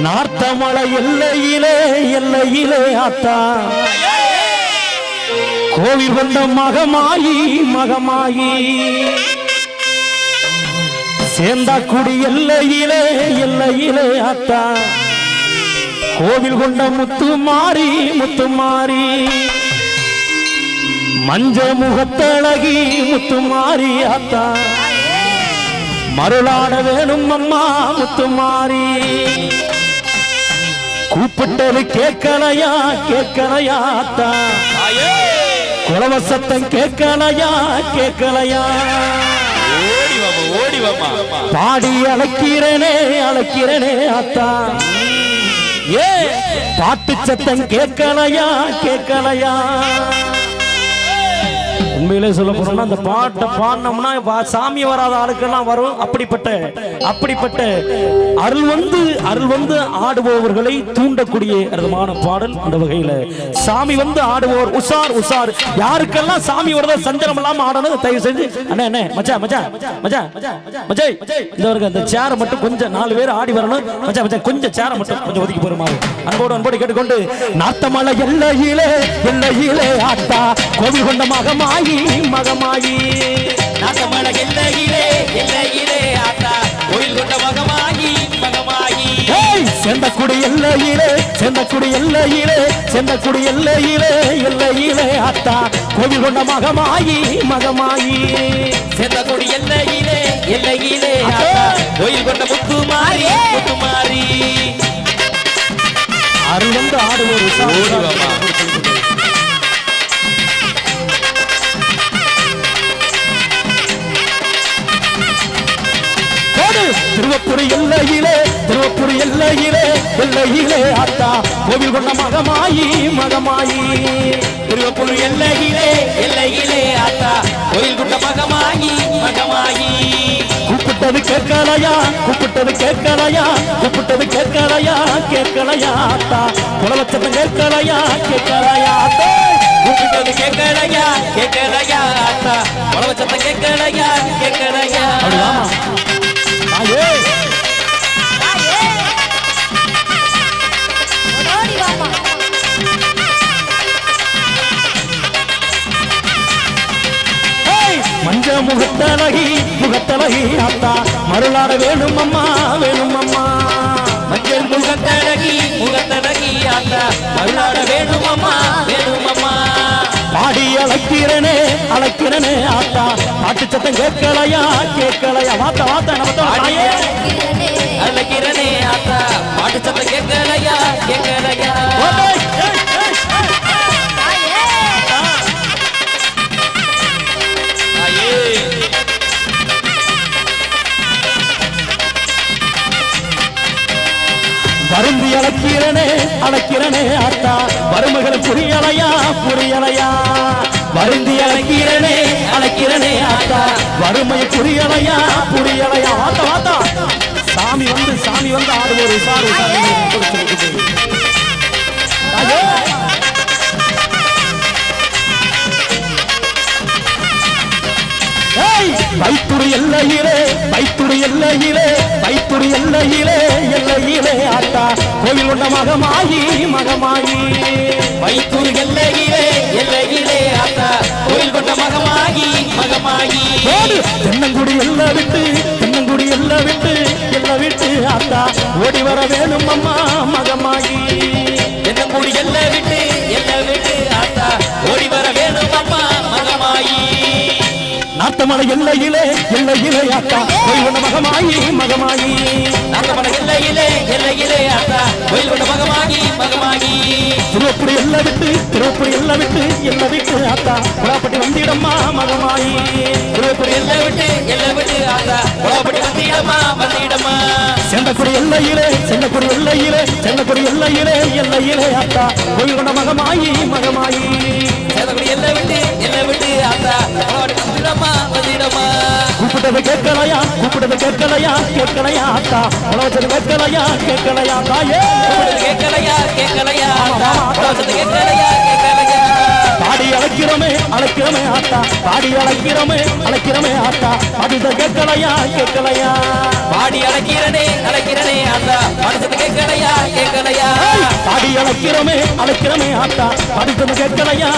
நார்த்தமலை எல்லையிலே எல்லையிலே ஆத்தா கோவில் கொண்ட மகமாயி மகமாயி சேந்தாக்குடி எல்லையிலே எல்லையிலே ஆத்தா கோவில் கொண்ட முத்துமாரி முத்துமாரி மஞ்ச முகத்தழகி முத்துமாரி ஆத்தா மருளாட வேணும் அம்மா முத்துமாரி கூப்பிட்டது கேட்கலையா கேட்கலையா ஆத்தா குலவ சத்தம் கேட்கலையா கேட்கலையா பாடி அழைக்கிறனே அழைக்கிறனே ஆத்தா ஏ பாட்டு சத்தம் கேட்கலையா கேட்கலையா உண்மையிலே சொல்ல போறோம்னா அந்த பாட்டை பாடினோம்னா சாமி வராத ஆளுக்கெல்லாம் வரும். அப்படிப்பட்ட அருள் வந்து ஆடுபவர்களை தூண்டக்கூடிய அற்புதமான பாடல். அந்த வகையில சாமி வந்து ஆடுவோர் உசார் உசார் யாருக்கெல்லாம் சாமி வரத சஞ்சலம் இல்லாம ஆடணும் தயவு செஞ்சு அண்ணே மச்சான் மச்சான் மச்சான் மச்சாய் இந்த அந்த சேரை மட்டும் கொஞ்சம் 4 பேர் ஆடி வரணும். மச்சான் மச்சான் கொஞ்சம் சேரை மட்டும் கொஞ்சம் ஒதுக்கி போறமா அன்போடு கேட்டுக்கொண்டு நாத்தமலை எல்லையிலே எல்லையிலே ஆத்தா கோவில் கொண்ட மகமாயி மகமாயி நாத்தமலை எல்லையிலே எல்லையிலே ஆத்தா கோவில் கொண்ட மகமாயி மகமாயி செந்தக்குடி எல்லையிலே செந்தக்குடி எல்லையிலே செந்தக்குடி எல்லையிலே எல்லையிலே ஆத்தா கோவில் கொண்ட மகமாயி மகமாயி செந்தக்குடி எல்லையிலே எல்லையிலே ஆத்தா கோவில் கொண்ட முத்துமாரி முத்துமாரி அருள் வந்து ஆடுவோர் திருவப்பூர் எல்லையிலே திருவப்பூர் எல்லையிலே எல்லையிலே ஆத்தா கோவில் கொண்ட மகமாயி மகமாயி திருவப்பூர் எல்லையிலே எல்லையிலே ஆத்தா கோவில் கொண்ட மகமாயி மகமாயி கூப்பிட்டது கேட்கலையா கூப்பிட்டது கேட்கலையா கூப்பிட்டது கேட்கலையா கேட்கலையா ஆத்தா குலவச்சத்தம் கேட்கலையா கேட்கலையா கூப்பிட்டது கேட்கலையா கேட்கலையா ஆத்தா குலவச்சத்தம் கேட்கலையா கேட்கலையா மஞ்ச முகத்தழகி முகத்தழகி ஆத்தா மருளாட வேணும் அம்மா வேணும் அம்மா மஞ்சள் முகத்தழகி முகத்தழகி ஆத்தா மருளாட வேணும் அம்மா வேணும் அம்மா பாடி அழைக்கிறனே அழைக்கிறனே ஆத்தா பாட்டு சத்தம் கேட்கலையா கேட்கலையா வாத்த வாத்த நம்ம அழைக்கிறனே ஆத்தா பாட்டு சத்தம் கேட்கலையா கேட்கலையா வருந்தி அழைக்கிறனே அழைக்கிறனே ஆத்தா வறுமைகள் புரியலையா புரியலையா வருந்தி அழைக்கிறனே அழைக்கிறனே ஆத்தா வறுமை புரியலையா புரியலையா வாத்த வாத்தா சாமி வந்து ஆடுவோர் உசார் வைத்துறை எல்லையிலே வைத்துறை எல்லையிலே வைத்துறை எல்லையிலே எல்லையிலே ஆத்தா கோவில் கொண்ட மகமாயி மகமாயி வைத்தூர் எல்லையிலே எல்லையிலே ஆத்தா கோவில் கொண்ட மகமாயி மகமாயி தென்னங்குடி எல்லை விட்டு தென்னங்குடி எல்லை விட்டு ஆத்தா ஓடி வர வேணும் அம்மா மகமாயி தென்னங்குடி எல்லை விட்டு ஆத்தா ஓடி வர வேணும் அம்மா மகமாயி நாத்தமலை எல்லையிலே எல்லையிலே ஆத்தா கோயில் கொண்ட மகமாயி மகமாயி நாத்தமலை எல்லையிலே ஆத்தா கோயில் கொண்ட மகமாயி மகமாயி திருவப்பூர் எல்லை விட்டு ஆத்தா குலாப்பட்டி வந்திடம்மா மகமாயி திருவப்பூர் எல்லை விட்டு ஆத்தா குலாப்பட்டி வந்திடம்மா செந்தக்குடி எல்லையிலே ஆத்தா கோயில் கொண்ட மகமாயி மகமாயி செந்தக்குடி எல்லை விட்டு ஆத்தா குலாப்பட்டி வந்திடம்மா கூப்பிட்டது கேட்கலையா கேட்கலையா ஆத்தா உலகத்தது கேட்கலையா தாயே கேட்கலையா ஆத்தா உலகத்தது கேட்கலையா பாடி அழைக்கிறோமே அழைக்கிறோமே ஆத்தா பாடி அழைக்கிறோமே ஆத்தா அதுத கேட்கலையா கேட்கலையா பாடி அழைக்கிறனே ஆத்தா மனசுக்கு கேட்கலையா பாடி அழைக்கிறோமே ஆத்தா அடுத்தது கேட்கலையா